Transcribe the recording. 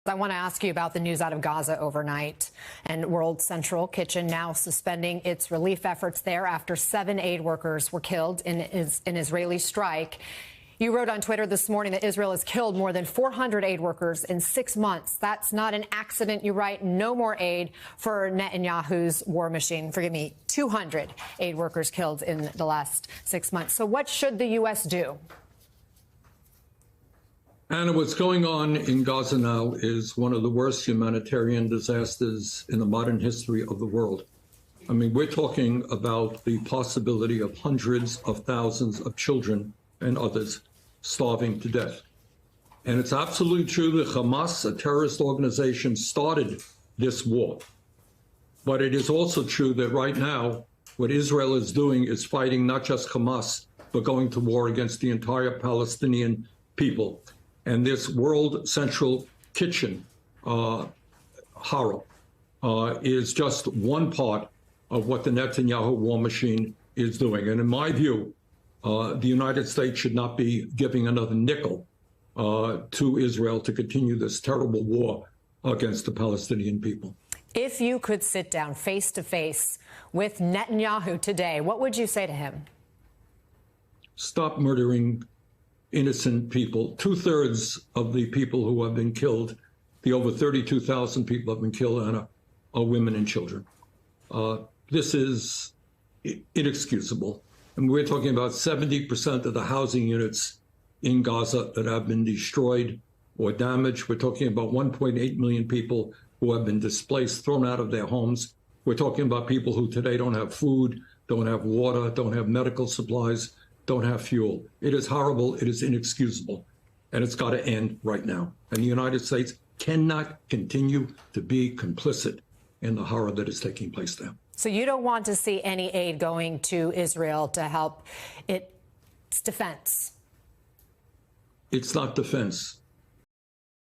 I want to ask you about the news out of Gaza overnight, and World Central Kitchen now suspending its relief efforts there after 7 aid workers were killed in an Israeli strike. You wrote on Twitter this morning that Israel has killed more than 400 aid workers in 6 months. That's not an accident. You write no more aid for Netanyahu's war machine. Forgive me, 200 aid workers killed in the last 6 months. So what should the U.S. do? Anna, what's going on in Gaza now is one of the worst humanitarian disasters in the modern history of the world. I mean, we're talking about the possibility of hundreds of thousands of children and others starving to death. And it's absolutely true that Hamas, a terrorist organization, started this war. But it is also true that right now, what Israel is doing is fighting not just Hamas, but going to war against the entire Palestinian people. And this World Central Kitchen horror is just one part of what the Netanyahu war machine is doing. And in my view, the United States should not be giving another nickel to Israel to continue this terrible war against the Palestinian people. If you could sit down face to face with Netanyahu today, what would you say to him? Stop murdering innocent people. 2/3 of the people who have been killed, the over 32,000 people have been killed, Anna, are women and children. This is inexcusable. And we're talking about 70% of the housing units in Gaza that have been destroyed or damaged. We're talking about 1.8 million people who have been displaced, thrown out of their homes. We're talking about people who today don't have food, don't have water, don't have medical supplies, don't have fuel. It is horrible. It is inexcusable. And it's got to end right now. And the United States cannot continue to be complicit in the horror that is taking place there. So you don't want to see any aid going to Israel to help its defense? It's not defense.